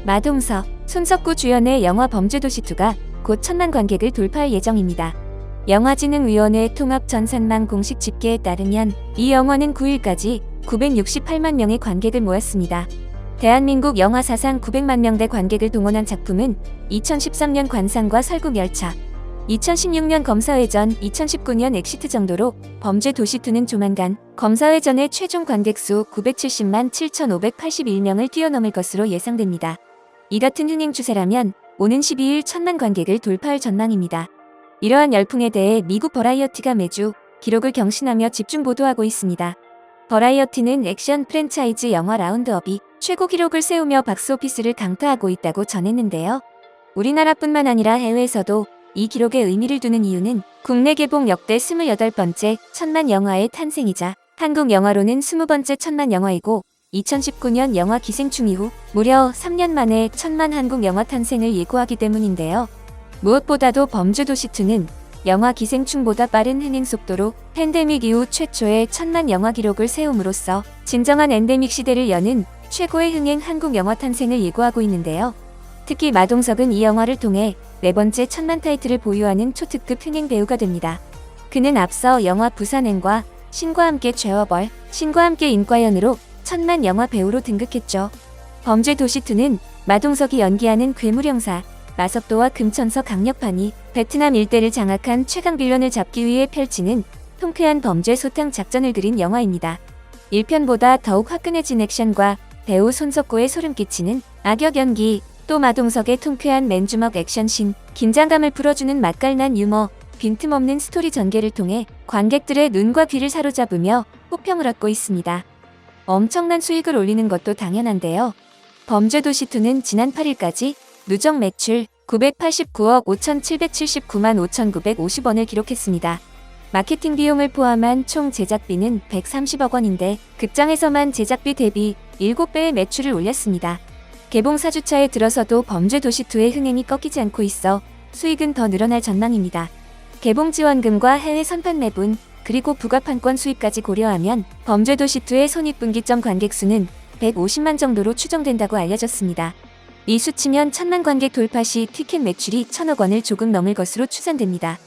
마동석, 손석구 주연의 영화 범죄도시2가 곧 1000만 관객을 돌파할 예정입니다. 영화진흥위원회 통합전산망 공식 집계에 따르면 이 영화는 9일까지 968만 명의 관객을 모았습니다. 대한민국 영화 사상 900만 명대 관객을 동원한 작품은 2013년 관상과 설국열차, 2016년 검사회전, 2019년 엑시트 정도로 범죄도시2는 조만간 검사회전의 최종 관객수 970만 7,581명을 뛰어넘을 것으로 예상됩니다. 이 같은 흥행 추세라면 오는 12일 1000만 관객을 돌파할 전망입니다. 이러한 열풍에 대해 미국 버라이어티가 매주 기록을 경신하며 집중 보도하고 있습니다. 버라이어티는 액션 프랜차이즈 영화 라운드업이 최고 기록을 세우며 박스오피스를 강타하고 있다고 전했는데요. 우리나라뿐만 아니라 해외에서도 이 기록에 의미를 두는 이유는 국내 개봉 역대 28번째 1000만 영화의 탄생이자 한국 영화로는 20번째 1000만 영화이고 2019년 영화 기생충 이후 무려 3년 만에 1000만 한국 영화 탄생을 예고하기 때문인데요. 무엇보다도 범죄도시2는 영화 기생충보다 빠른 흥행 속도로 팬데믹 이후 최초의 1000만 영화 기록을 세움으로써 진정한 엔데믹 시대를 여는 최고의 흥행 한국 영화 탄생을 예고하고 있는데요. 특히 마동석은 이 영화를 통해 4번째 1000만 타이틀을 보유하는 초특급 흥행 배우가 됩니다. 그는 앞서 영화 부산행과 신과 함께 죄와 벌, 신과 함께 인과연으로 1000만 영화 배우로 등극했죠. 범죄도시2는 마동석이 연기하는 괴물 형사 마석도와 금천서 강력판이 베트남 일대를 장악한 최강 빌런을 잡기 위해 펼치는 통쾌한 범죄 소탕 작전을 그린 영화입니다. 1편보다 더욱 화끈해진 액션과 배우 손석구의 소름 끼치는 악역 연기, 또 마동석의 통쾌한 맨주먹 액션씬, 긴장감을 풀어주는 맛깔난 유머, 빈틈없는 스토리 전개를 통해 관객들의 눈과 귀를 사로잡으며 호평을 얻고 있습니다. 엄청난 수익을 올리는 것도 당연한데요. 범죄도시2는 지난 8일까지 누적 매출 989억 5,779만 5,950원을 기록했습니다. 마케팅 비용을 포함한 총 제작비는 130억 원인데 극장에서만 제작비 대비 7배의 매출을 올렸습니다. 개봉 4주차에 들어서도 범죄도시2의 흥행이 꺾이지 않고 있어 수익은 더 늘어날 전망입니다. 개봉 지원금과 해외 선판 매분, 그리고 부가판권 수입까지 고려하면 범죄도시2의 손익분기점 관객수는 150만 정도로 추정된다고 알려졌습니다. 이 수치면 1000만 관객 돌파 시 티켓 매출이 1000억 원을 조금 넘을 것으로 추산됩니다.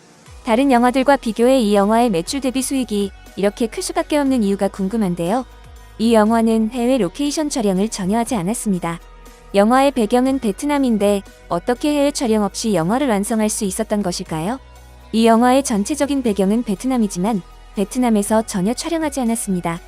다른 영화들과 비교해 이 영화의 매출 대비 수익이 이렇게 클 수밖에 없는 이유가 궁금한데요. 이 영화는 해외 로케이션 촬영을 전혀 하지 않았습니다. 영화의 배경은 베트남인데 어떻게 해외 촬영 없이 영화를 완성할 수 있었던 것일까요? 이 영화의 전체적인 배경은 베트남이지만 베트남에서 전혀 촬영하지 않았습니다.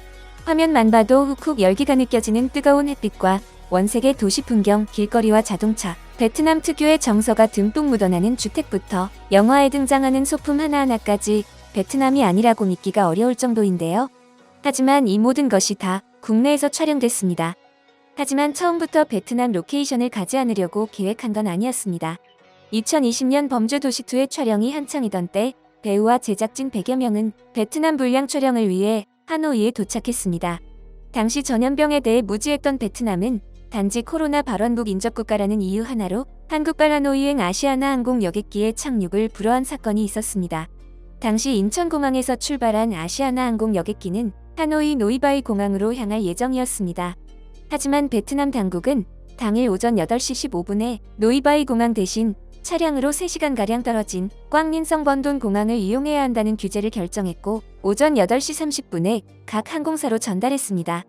화면만 봐도 훅훅 열기가 느껴지는 뜨거운 햇빛과 원색의 도시 풍경, 길거리와 자동차, 베트남 특유의 정서가 듬뿍 묻어나는 주택부터 영화에 등장하는 소품 하나하나까지 베트남이 아니라고 믿기가 어려울 정도인데요. 하지만 이 모든 것이 다 국내에서 촬영됐습니다. 하지만 처음부터 베트남 로케이션을 가지 않으려고 계획한 건 아니었습니다. 2020년 범죄도시2의 촬영이 한창이던 때 배우와 제작진 100여 명은 베트남 불량 촬영을 위해 하노이에 도착했습니다. 당시 전염병에 대해 무지했던 베트남은 단지 코로나 발원국 인접국가라는 이유 하나로 한국발 하노이행 아시아나항공 여객기의 착륙을 불허한 사건이 있었습니다. 당시 인천공항에서 출발한 아시아나항공 여객기는 하노이 노이바이 공항으로 향할 예정이었습니다. 하지만 베트남 당국은 당일 오전 8시 15분에 노이바이 공항 대신 차량으로 3시간가량 떨어진 꽝린성 번돈 공항을 이용해야 한다는 규제를 결정했고 오전 8시 30분에 각 항공사로 전달했습니다.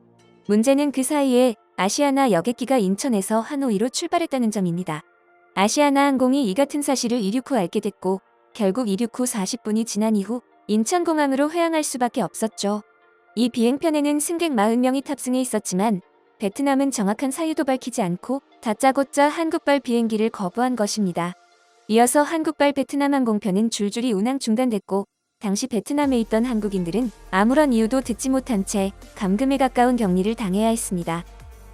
문제는 그 사이에 아시아나 여객기가 인천에서 하노이로 출발했다는 점입니다. 아시아나 항공이 이 같은 사실을 이륙 후 알게 됐고 결국 이륙 후 40분이 지난 이후 인천공항으로 회항할 수밖에 없었죠. 이 비행편에는 승객 40명이 탑승해 있었지만 베트남은 정확한 사유도 밝히지 않고 다짜고짜 한국발 비행기를 거부한 것입니다. 이어서 한국발 베트남 항공편은 줄줄이 운항 중단됐고 당시 베트남에 있던 한국인들은 아무런 이유도 듣지 못한 채 감금에 가까운 격리를 당해야 했습니다.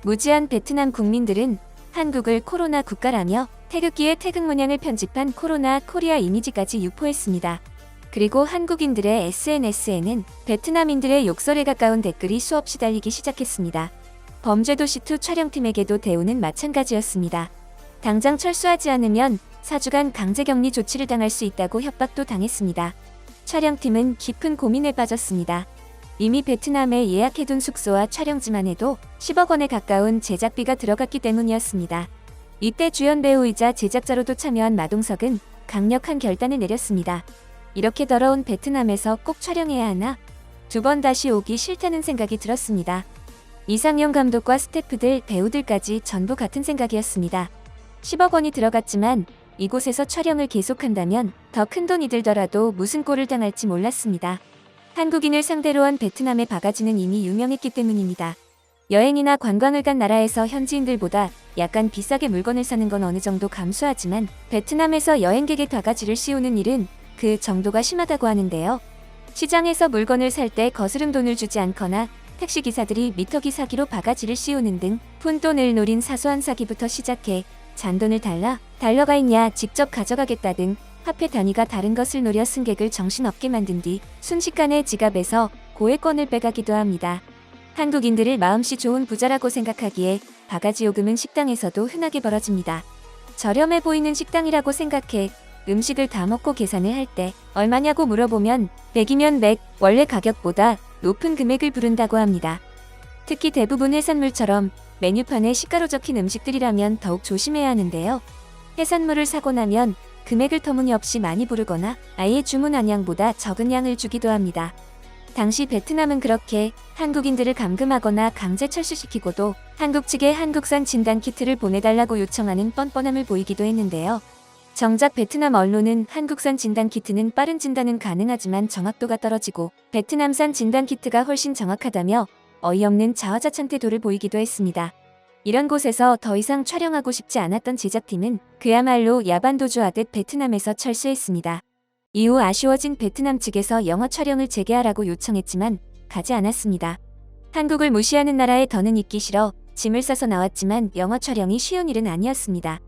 무지한 베트남 국민들은 한국을 코로나 국가라며 태극기에 태극 문양을 편집한 코로나 코리아 이미지까지 유포했습니다. 그리고 한국인들의 SNS에는 베트남인들의 욕설에 가까운 댓글이 수없이 달리기 시작했습니다. 범죄도시2 촬영팀에게도 대우는 마찬가지였습니다. 당장 철수하지 않으면 4주간 강제격리 조치를 당할 수 있다고 협박도 당했습니다. 촬영팀은 깊은 고민에 빠졌습니다. 이미 베트남에 예약해둔 숙소와 촬영지만 해도 10억 원에 가까운 제작비가 들어갔기 때문이었습니다. 이때 주연 배우이자 제작자로도 참여한 마동석은 강력한 결단을 내렸습니다. 이렇게 더러운 베트남에서 꼭 촬영해야 하나? 2번 다시 오기 싫다는 생각이 들었습니다. 이상용 감독과 스태프들, 배우들까지 전부 같은 생각이었습니다. 10억 원이 들어갔지만 이곳에서 촬영을 계속한다면 더 큰 돈이 들더라도 무슨 꼴을 당할지 몰랐습니다. 한국인을 상대로 한 베트남의 바가지는 이미 유명했기 때문입니다. 여행이나 관광을 간 나라에서 현지인들보다 약간 비싸게 물건을 사는 건 어느 정도 감수하지만 베트남에서 여행객의 바가지를 씌우는 일은 그 정도가 심하다고 하는데요. 시장에서 물건을 살 때 거스름 돈을 주지 않거나 택시기사들이 미터기 사기로 바가지를 씌우는 등 푼돈을 노린 사소한 사기부터 시작해 잔돈을 달러가 있냐 직접 가져가겠다 등 화폐 단위가 다른 것을 노려 승객을 정신없게 만든 뒤 순식간에 지갑에서 고액권을 빼가기도 합니다. 한국인들을 마음씨 좋은 부자라고 생각하기에 바가지 요금은 식당에서도 흔하게 벌어집니다. 저렴해 보이는 식당이라고 생각해 음식을 다 먹고 계산을 할 때 얼마냐고 물어보면 100이면 100, 원래 가격보다 높은 금액을 부른다고 합니다. 특히 대부분 해산물처럼 메뉴판에 시가로 적힌 음식들이라면 더욱 조심해야 하는데요. 해산물을 사고 나면 금액을 터무니없이 많이 부르거나 아예 주문한 양보다 적은 양을 주기도 합니다. 당시 베트남은 그렇게 한국인들을 감금하거나 강제 철수시키고도 한국 측에 한국산 진단키트를 보내달라고 요청하는 뻔뻔함을 보이기도 했는데요. 정작 베트남 언론은 한국산 진단키트는 빠른 진단은 가능하지만 정확도가 떨어지고 베트남산 진단키트가 훨씬 정확하다며 어이없는 자화자찬 태도를 보이기도 했습니다. 이런 곳에서 더 이상 촬영하고 싶지 않았던 제작팀은 그야말로 야반도주하듯 베트남에서 철수했습니다. 이후 아쉬워진 베트남 측에서 영화 촬영을 재개하라고 요청했지만 가지 않았습니다. 한국을 무시하는 나라에 더는 있기 싫어 짐을 싸서 나왔지만 영화 촬영이 쉬운 일은 아니었습니다.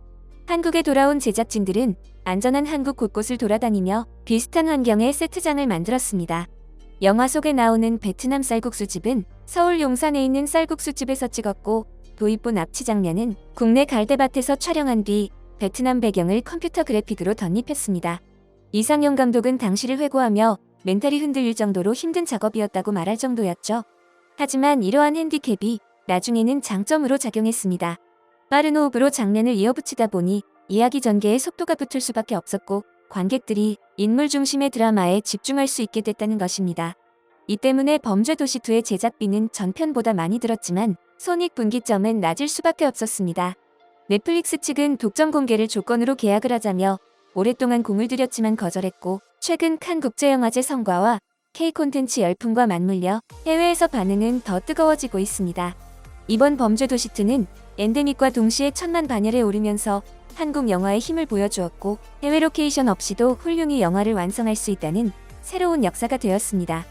한국에 돌아온 제작진들은 안전한 한국 곳곳을 돌아다니며 비슷한 환경의 세트장을 만들었습니다. 영화 속에 나오는 베트남 쌀국수집은 서울 용산에 있는 쌀국수집에서 찍었고 도입부 납치 장면은 국내 갈대밭에서 촬영한 뒤 베트남 배경을 컴퓨터 그래픽으로 덧입혔습니다. 이상용 감독은 당시를 회고하며 멘탈이 흔들릴 정도로 힘든 작업이었다고 말할 정도였죠. 하지만 이러한 핸디캡이 나중에는 장점으로 작용했습니다. 빠른 호흡으로 장면을 이어붙이다 보니 이야기 전개에 속도가 붙을 수밖에 없었고 관객들이 인물 중심의 드라마에 집중할 수 있게 됐다는 것입니다. 이 때문에 범죄도시2의 제작비는 전편보다 많이 들었지만 손익분기점은 낮을 수밖에 없었습니다. 넷플릭스 측은 독점 공개를 조건으로 계약을 하자며 오랫동안 공을 들였지만 거절했고 최근 칸 국제영화제 성과와 K 콘텐츠 열풍과 맞물려 해외에서 반응은 더 뜨거워지고 있습니다. 이번 범죄도시2는 엔데믹과 동시에 1000만 반열에 오르면서 한국 영화의 힘을 보여주었고 해외 로케이션 없이도 훌륭히 영화를 완성할 수 있다는 새로운 역사가 되었습니다.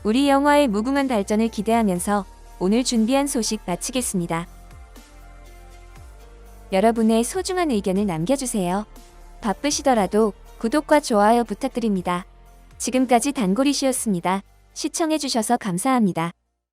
우리 영화의 무궁한 발전을 기대하면서 오늘 준비한 소식 마치겠습니다. 여러분의 소중한 의견을 남겨주세요. 바쁘시더라도 구독과 좋아요 부탁드립니다. 지금까지 단골이시였습니다. 시청해주셔서 감사합니다.